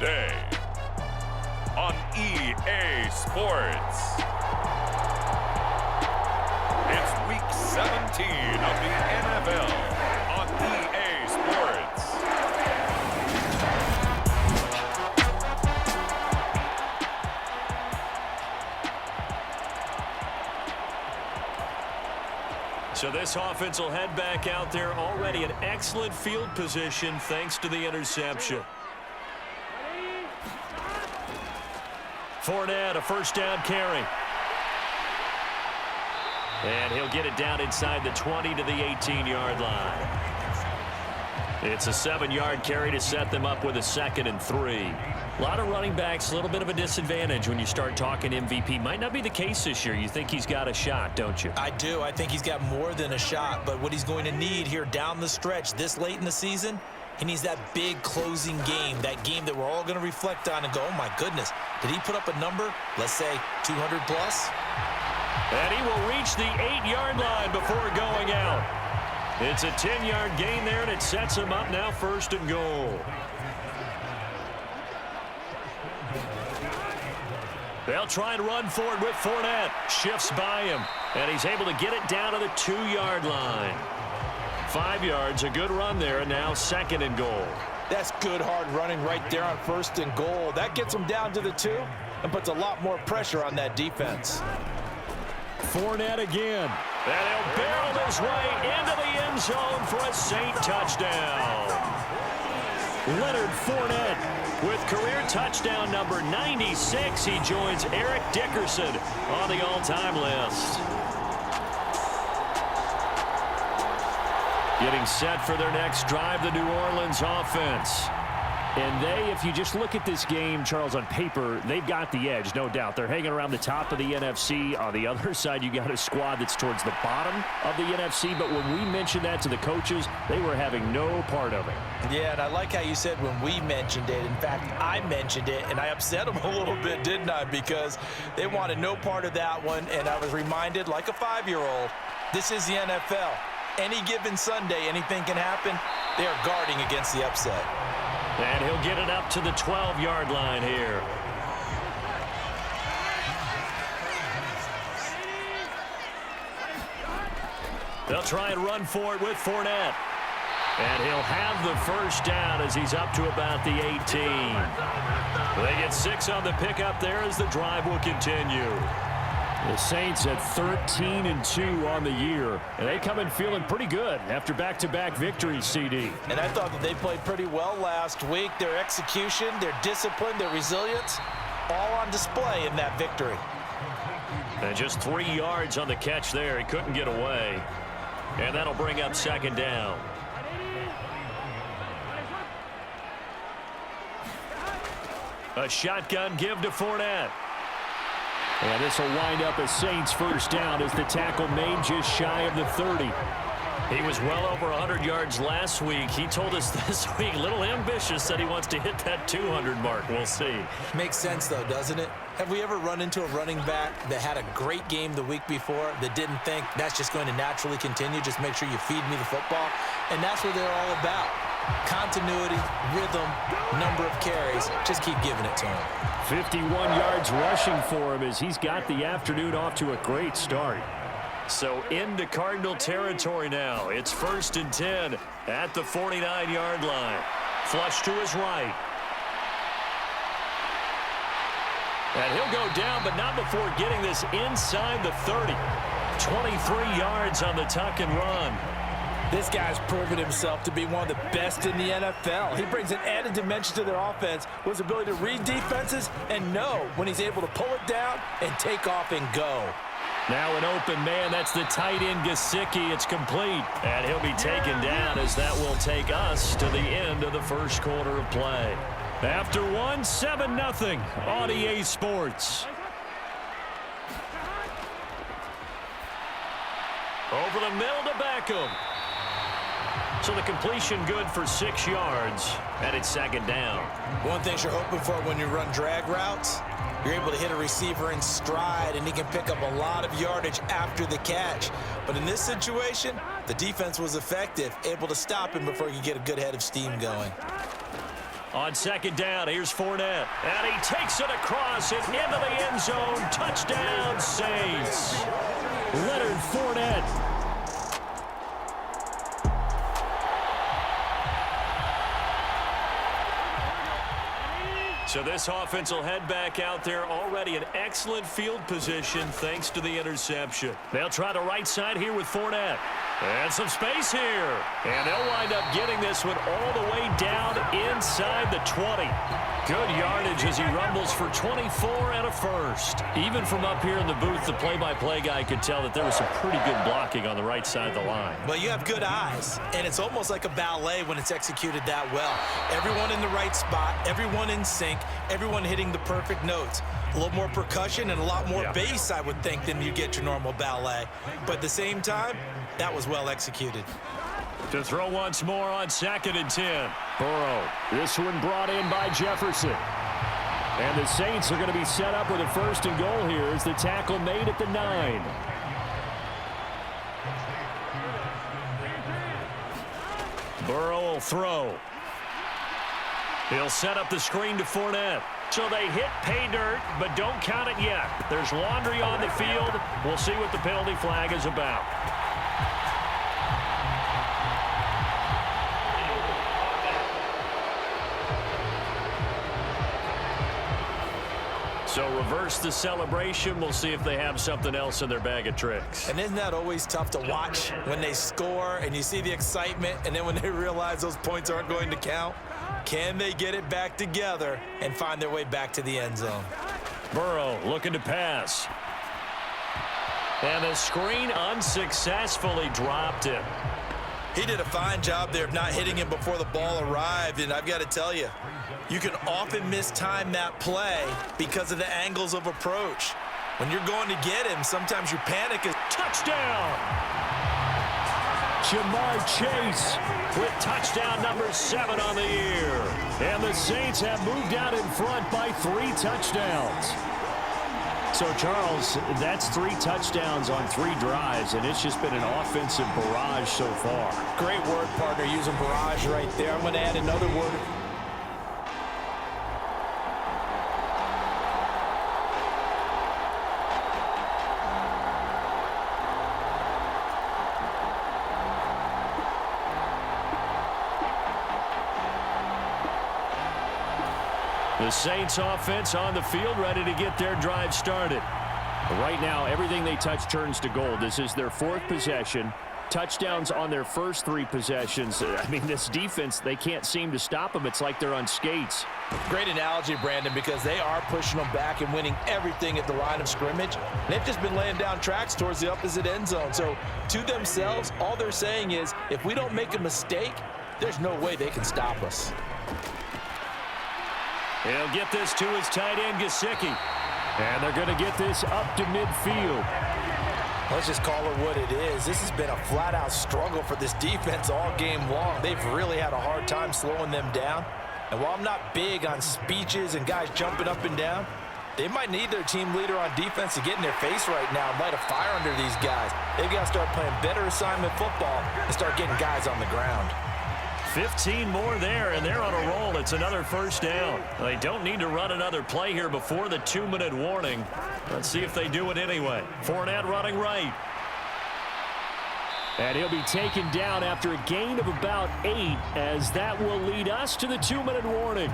today on EA Sports. It's Week 17 of the NFL on EA Sports. So this offense will head back out there, already in excellent field position thanks to the interception. Fournette, a first down carry. And he'll get it down inside the 20 to the 18-yard line. It's a 7-yard carry to set them up with a 2nd and 3. A lot of running backs, a little bit of a disadvantage when you start talking MVP. Might not be the case this year. You think he's got a shot, don't you? I do. I think he's got more than a shot. But what he's going to need here down the stretch this late in the season, he needs that big closing game, that game that we're all going to reflect on and go, oh, my goodness, did he put up a number, let's say 200 plus? And he will reach the 8-yard line before going out. It's a 10-yard gain there, and it sets him up now 1st and goal. They'll try and run forward with Fournette. Shifts by him, and he's able to get it down to the 2-yard line. 5 yards, a good run there, and now 2nd and goal. That's good hard running right there on 1st and goal. That gets him down to the 2 and puts a lot more pressure on that defense. Fournette again. And he'll barrel his way into the end zone for a Saint touchdown. Leonard Fournette with career touchdown number 96. He joins Eric Dickerson on the all-time list. Getting set for their next drive, the New Orleans offense. And they, if you just look at this game, Charles, on paper, they've got the edge, no doubt. They're hanging around the top of the NFC. On the other side, you got a squad that's towards the bottom of the NFC. But when we mentioned that to the coaches, they were having no part of it. Yeah, and I like how you said when we mentioned it. In fact, I mentioned it, and I upset them a little bit, didn't I? Because they wanted no part of that one. And I was reminded, like a 5-year-old, this is the NFL. Any given Sunday, anything can happen. They are guarding against the upset. And he'll get it up to the 12-yard line here. They'll try and run for it with Fournette. And he'll have the first down as he's up to about the 18. They get 6 on the pickup there as the drive will continue. The Saints at 13-2 on the year, and they come in feeling pretty good after back-to-back victories, CD. And I thought that they played pretty well last week. Their execution, their discipline, their resilience, all on display in that victory. And just 3 yards on the catch there. He couldn't get away. And that'll bring up 2nd down. A shotgun give to Fournette. And this will wind up a Saints first down as the tackle made just shy of the 30. He was well over 100 yards last week. He told us this week, a little ambitious, that he wants to hit that 200 mark. We'll see. Makes sense, though, doesn't it? Have we ever run into a running back that had a great game the week before that didn't think that's just going to naturally continue? Just make sure you feed me the football. And that's what they're all about. Continuity, rhythm, number of carries. Just keep giving it to him. 51 yards rushing for him as he's got the afternoon off to a great start. So into Cardinal territory now. It's 1st and 10 at the 49-yard line. Flush to his right. And he'll go down, but not before getting this inside the 30. 23 yards on the tuck and run. This guy's proven himself to be one of the best in the NFL. He brings an added dimension to their offense with his ability to read defenses and know when he's able to pull it down and take off and go. Now an open man. That's the tight end, Gesicki. It's complete. And he'll be taken down as that will take us to the end of the first quarter of play. After 7-0 on EA Sports. Over the middle to Beckham. So the completion good for 6 yards, and it's 2nd down. One thing you're hoping for when you run drag routes, you're able to hit a receiver in stride, and he can pick up a lot of yardage after the catch. But in this situation, the defense was effective, able to stop him before he could get a good head of steam going. On second down, here's Fournette. And he takes it across and into the end zone. Touchdown, Saints. Leonard Fournette. So this offense will head back out there, already in excellent field position thanks to the interception. They'll try the right side here with Fournette. And some space here. And they'll wind up getting this one all the way down inside the 20. Good yardage as he rumbles for 24 and a first. Even from up here in the booth, the play-by-play guy could tell that there was some pretty good blocking on the right side of the line. Well, you have good eyes, and it's almost like a ballet when it's executed that well. Everyone in the right spot, everyone in sync, everyone hitting the perfect notes. A little more percussion and a lot more bass, I would think, than you get your normal ballet. But at the same time, that was well executed. To throw once more on 2nd and 10. Burrow. This one brought in by Jefferson. And the Saints are going to be set up with a 1st and goal here as the tackle made at the 9. Burrow will throw. He'll set up the screen to Fournette. So they hit pay dirt, but don't count it yet. There's laundry on the field. We'll see what the penalty flag is about. So reverse the celebration. We'll see if they have something else in their bag of tricks. And isn't that always tough to watch when they score and you see the excitement, and then when they realize those points aren't going to count? Can they get it back together and find their way back to the end zone? Burrow looking to pass. And the screen unsuccessfully dropped him. He did a fine job there of not hitting him before the ball arrived, and I've got to tell you, you can often mistime that play because of the angles of approach. When you're going to get him, sometimes your panic is touchdown. Jamar Chase with touchdown number 7 on the year. And the Saints have moved out in front by 3 touchdowns. So, Charles, that's 3 touchdowns on 3 drives, and it's just been an offensive barrage so far. Great word, partner, using barrage right there. I'm going to add another word. The Saints offense on the field, ready to get their drive started. Right now, everything they touch turns to gold. This is their 4th possession. Touchdowns on their first 3 possessions. I mean, this defense, they can't seem to stop them. It's like they're on skates. Great analogy, Brandon, because they are pushing them back and winning everything at the line of scrimmage. They've just been laying down tracks towards the opposite end zone. So, to themselves, all they're saying is, if we don't make a mistake, there's no way they can stop us. He'll get this to his tight end, Gesicki. And they're going to get this up to midfield. Let's just call it what it is. This has been a flat-out struggle for this defense all game long. They've really had a hard time slowing them down. And while I'm not big on speeches and guys jumping up and down, they might need their team leader on defense to get in their face right now and light a fire under these guys. They've got to start playing better assignment football and start getting guys on the ground. 15 more there, and they're on a roll. It's another 1st down. They don't need to run another play here before the 2-minute warning. Let's see if they do it anyway. Fournette running right. And he'll be taken down after a gain of about 8, as that will lead us to the 2-minute warning.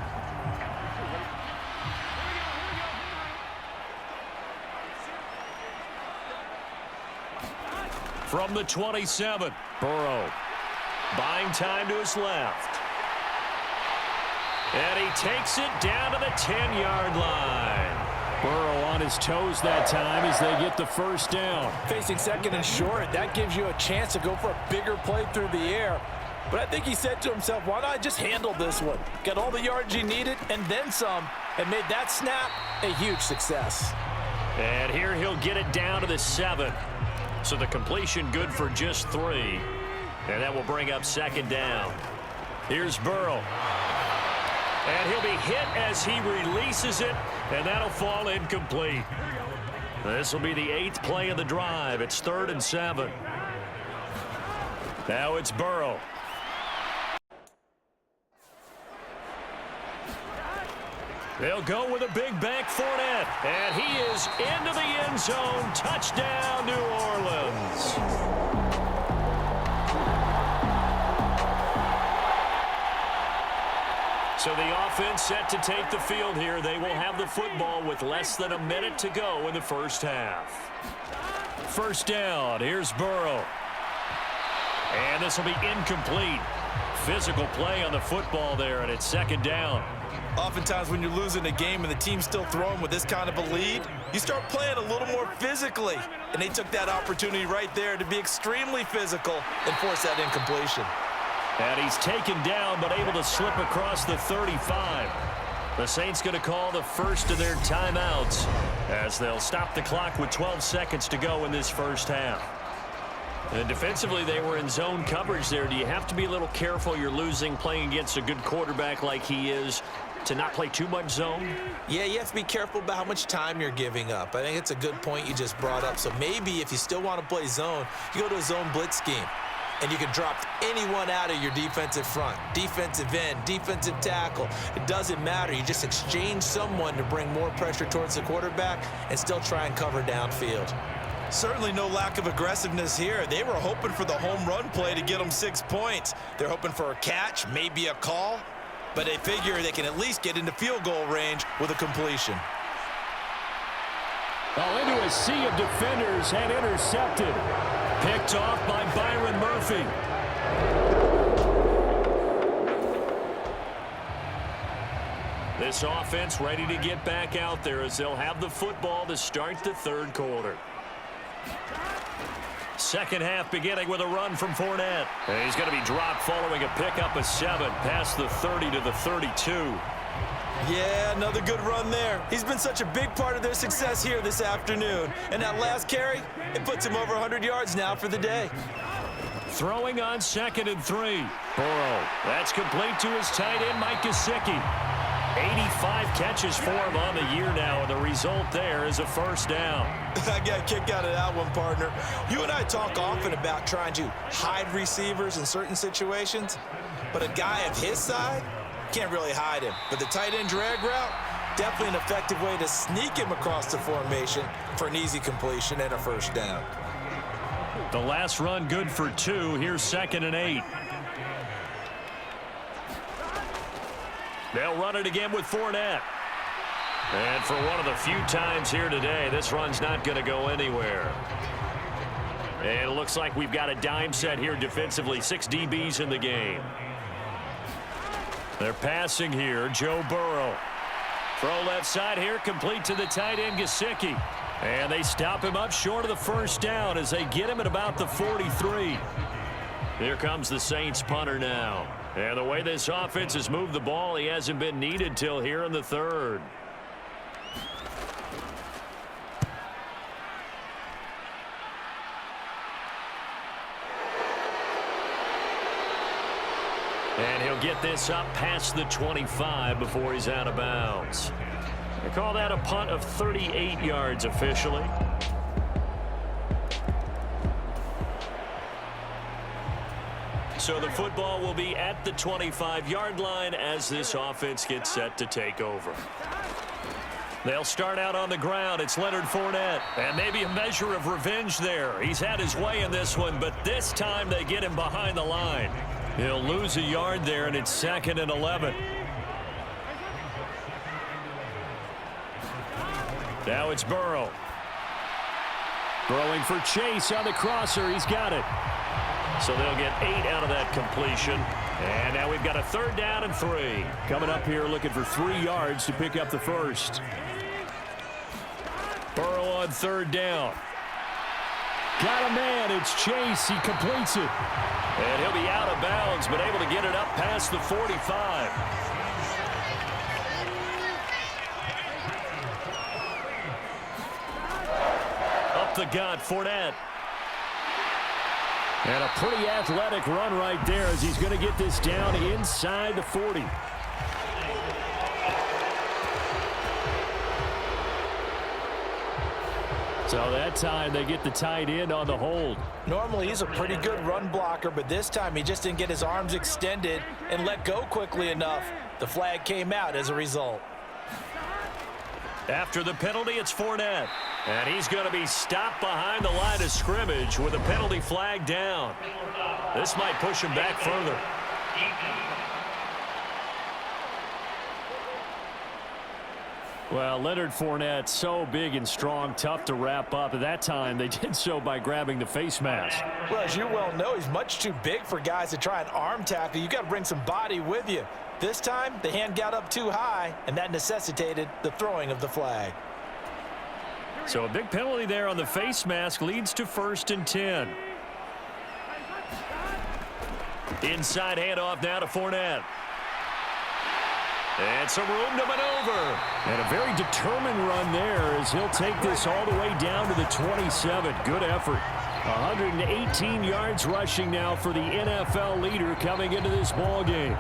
From the 27, Burrow. Buying time to his left. And he takes it down to the 10-yard line. Burrow on his toes that time as they get the 1st down. Facing 2nd and short, that gives you a chance to go for a bigger play through the air. But I think he said to himself, why not just handle this one? Got all the yards he needed and then some, and made that snap a huge success. And here he'll get it down to the 7. So the completion good for just 3. And that will bring up 2nd down. Here's Burrow. And he'll be hit as he releases it, and that'll fall incomplete. This will be the 8th play of the drive. It's 3rd and 7. Now it's Burrow. They'll go with a big bank Fournette, and he is into the end zone. Touchdown, New Orleans. So the offense set to take the field here. They will have the football with less than a minute to go in the first half. First down, here's Burrow. And this will be incomplete. Physical play on the football there, and it's second down. Oftentimes when you're losing a game and the team's still throwing with this kind of a lead, you start playing a little more physically. And they took that opportunity right there to be extremely physical and force that incompletion. And he's taken down but able to slip across the 35. The Saints going to call the first of their timeouts as they'll stop the clock with 12 seconds to go in this first half. And defensively, they were in zone coverage there. Do you have to be a little careful you're losing playing against a good quarterback like he is to not play too much zone? Yeah, you have to be careful about how much time you're giving up. I think it's a good point you just brought up. So maybe if you still want to play zone, you go to a zone blitz scheme. And you can drop anyone out of your defensive front, defensive end, defensive tackle. It doesn't matter. You just exchange someone to bring more pressure towards the quarterback and still try and cover downfield. Certainly no lack of aggressiveness here. They were hoping for the home run play to get them 6 points. They're hoping for a catch, maybe a call, but they figure they can at least get into field goal range with a completion. Oh, into a sea of defenders and intercepted. Picked off by Byron Murphy. This offense ready to get back out there as they'll have the football to start the third quarter. Second half beginning with a run from Fournette. And he's going to be dropped following a pickup of 7 past the 30 to the 32. Yeah, another good run there. He's been such a big part of their success here this afternoon. And that last carry, it puts him over 100 yards now for the day. Throwing on 2nd and 3. Burrow, that's complete to his tight end, Mike Gesicki. 85 catches for him on the year now, and the result there is a first down. I got a kick out of that one, partner. You and I talk often about trying to hide receivers in certain situations, but a guy of his side can't really hide him. But the tight end drag route, definitely an effective way to sneak him across the formation for an easy completion and a first down. The last run good for 2. Here's 2nd and 8. They'll run it again with Fournette. And for one of the few times here today, this run's not going to go anywhere. And it looks like we've got a dime set here defensively. 6 DBs in the game. They're passing here. Joe Burrow. Throw left side here, complete to the tight end, Gesicki. And they stop him up short of the first down as they get him at about the 43. Here comes the Saints punter now. And the way this offense has moved the ball, he hasn't been needed till here in the third. And he'll get this up past the 25 before he's out of bounds. They call that a punt of 38 yards officially. So the football will be at the 25-yard line as this offense gets set to take over. They'll start out on the ground. It's Leonard Fournette. And maybe a measure of revenge there. He's had his way in this one, but this time they get him behind the line. He'll lose a yard there, and it's 2nd and 11. Now it's Burrow. Throwing for Chase on the crosser. He's got it. So they'll get 8 out of that completion. And now we've got a 3rd down and 3. Coming up here looking for 3 yards to pick up the first. Burrow on 3rd down. Got a man. It's Chase. He completes it. And he'll be out of bounds, but able to get it up past the 45. Up the gut, Fournette. And a pretty athletic run right there as he's going to get this down inside the 40. So that time they get the tight end on the hold. Normally he's a pretty good run blocker, but this time he just didn't get his arms extended and let go quickly enough. The flag came out as a result. After the penalty, it's Fournette. And he's going to be stopped behind the line of scrimmage with a penalty flag down. This might push him back further. Well, Leonard Fournette, so big and strong, tough to wrap up. At that time, they did so by grabbing the face mask. Well, as you well know, he's much too big for guys to try and arm tackle. You got to bring some body with you. This time, the hand got up too high, and that necessitated the throwing of the flag. So a big penalty there on the face mask leads to 1st and 10. Inside handoff now to Fournette. And some room to maneuver. And a very determined run there as he'll take this all the way down to the 27. Good effort. 118 yards rushing now for the NFL leader coming into this ball game.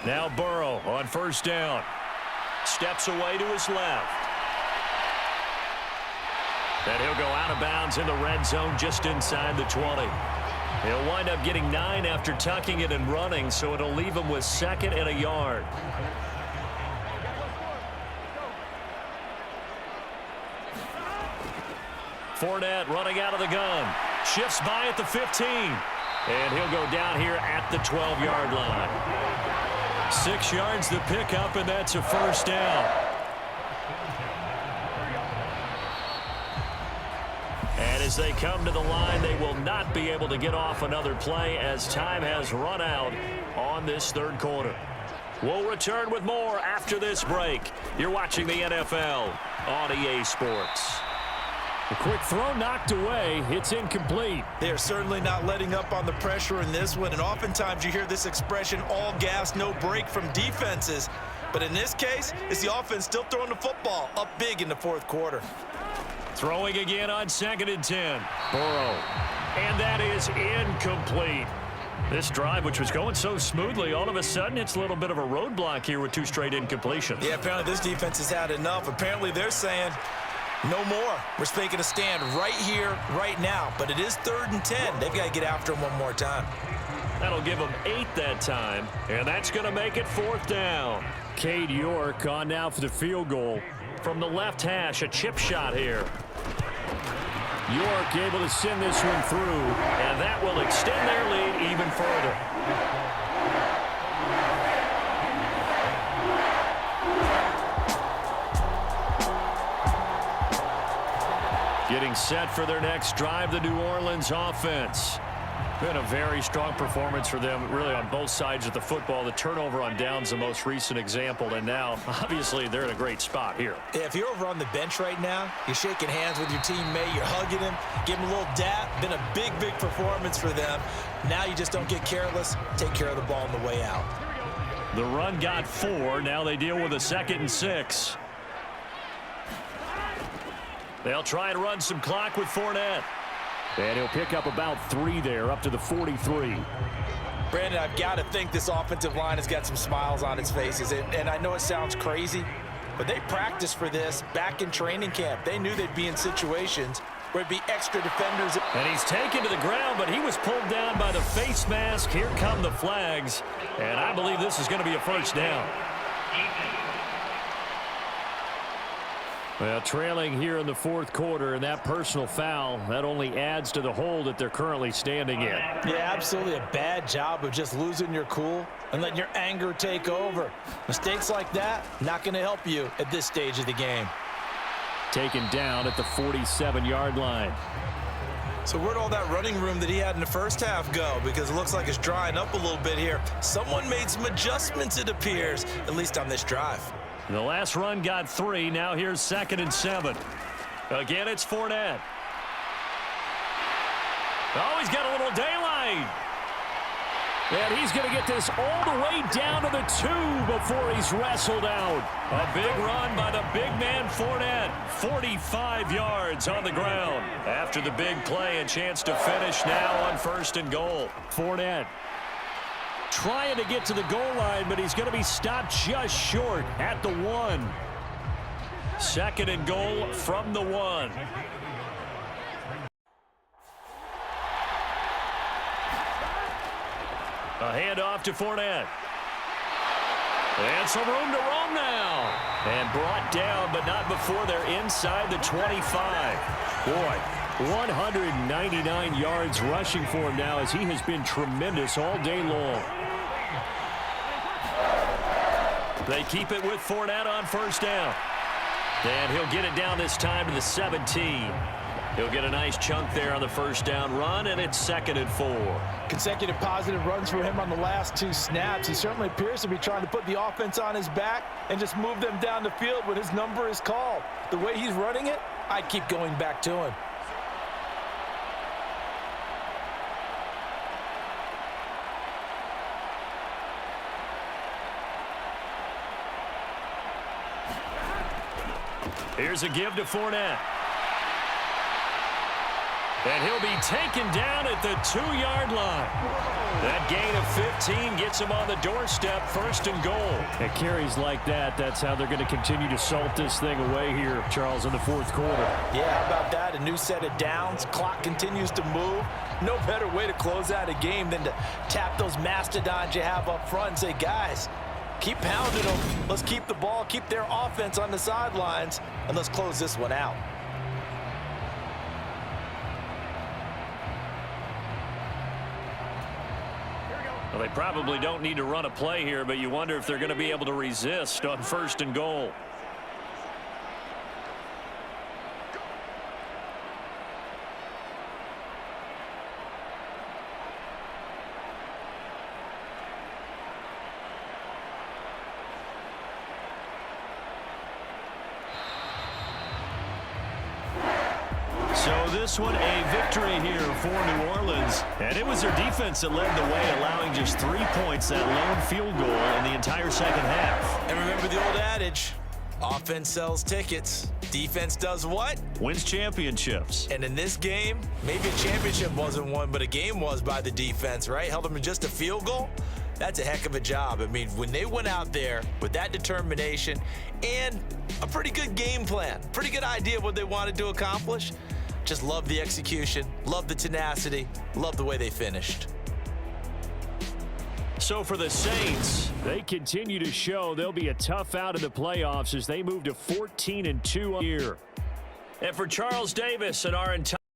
Now Burrow on 1st down. Steps away to his left. And he'll go out of bounds in the red zone just inside the 20. He'll wind up getting 9 after tucking it and running, so it'll leave him with 2nd and a yard. Fournette running out of the gun. Shifts by at the 15. And he'll go down here at the 12-yard line. 6 yards the pickup, and that's a 1st down. And as they come to the line, they will not be able to get off another play as time has run out on this 3rd quarter. We'll return with more after this break. You're watching the NFL on EA Sports. A quick throw knocked away. It's incomplete. They're certainly not letting up on the pressure in this one, and oftentimes you hear this expression, all gas, no break from defenses. But in this case, it's the offense still throwing the football up big in the 4th quarter. Throwing again on 2nd and 10. Burrow. And that is incomplete. This drive, which was going so smoothly, all of a sudden it's a little bit of a roadblock here with 2 straight incompletions. Yeah, apparently this defense has had enough. Apparently they're saying, no more. We're making a stand right here, right now. But it is 3rd and 10. They've got to get after him one more time. That'll give them 8 that time, and that's going to make it 4th down. Cade York on now for the field goal. From the left hash, a chip shot here. York able to send this one through. And that will extend their lead even further. Getting set for their next drive, the New Orleans offense. Been a very strong performance for them, really, on both sides of the football. The turnover on downs, the most recent example, and now, obviously, they're in a great spot here. Yeah, if you're over on the bench right now, you're shaking hands with your teammate, you're hugging him, give him a little dap. Been a big, big performance for them. Now you just don't get careless. Take care of the ball on the way out. The run got 4. Now they deal with a 2nd and 6. They'll try and run some clock with Fournette. And he'll pick up about 3 there, up to the 43. Brandon, I've got to think this offensive line has got some smiles on its faces. And I know it sounds crazy, but they practiced for this back in training camp. They knew they'd be in situations where it'd be extra defenders. And he's taken to the ground, but he was pulled down by the face mask. Here come the flags. And I believe this is going to be a 1st down. Well, trailing here in the 4th quarter, and that personal foul, that only adds to the hole that they're currently standing in. Yeah, absolutely a bad job of just losing your cool and letting your anger take over. Mistakes like that, not going to help you at this stage of the game. Taken down at the 47-yard line. So where'd all that running room that he had in the first half go? Because it looks like it's drying up a little bit here. Someone made some adjustments, it appears, at least on this drive. The last run got 3. Now here's 2nd and 7. Again, it's Fournette. Oh, he's got a little daylight. And he's going to get this all the way down to the 2 before he's wrestled out. A big run by the big man Fournette. 45 yards on the ground. After the big play, a chance to finish now on 1st and goal. Fournette trying to get to the goal line, but he's going to be stopped just short at the 1. 2nd and goal from the 1. A handoff to Fournette. And some room to roam now. And brought down, but not before they're inside the 25. Boy, 199 yards rushing for him now as he has been tremendous all day long. They keep it with Fournette on first down. And he'll get it down this time to the 17. He'll get a nice chunk there on the first down run, and it's 2nd and 4. Consecutive positive runs for him on the last 2 snaps. He certainly appears to be trying to put the offense on his back and just move them down the field when his number is called. The way he's running it, I'd keep going back to him. Here's a give to Fournette. And he'll be taken down at the 2-yard line. That gain of 15 gets him on the doorstep, 1st and goal. At carries like that, that's how they're going to continue to salt this thing away here, Charles, in the 4th quarter. Yeah, how about that? A new set of downs. Clock continues to move. No better way to close out a game than to tap those mastodons you have up front and say, guys, keep pounding them. Let's keep the ball, keep their offense on the sidelines, and let's close this one out. Well, they probably don't need to run a play here, but you wonder if they're going to be able to resist on 1st and goal. So this one a victory here for New Orleans. And it was their defense that led the way, allowing just 3 points, that lone field goal in the entire second half. And remember the old adage, offense sells tickets. Defense does what? Wins championships. And in this game, maybe a championship wasn't won, but a game was by the defense, right? Held them to just a field goal. That's a heck of a job. I mean, when they went out there with that determination and a pretty good game plan, pretty good idea of what they wanted to accomplish, just love the execution, love the tenacity, love the way they finished. So for the Saints, they continue to show they'll be a tough out in the playoffs as they move to 14-2 here. and for Charles Davis and our entire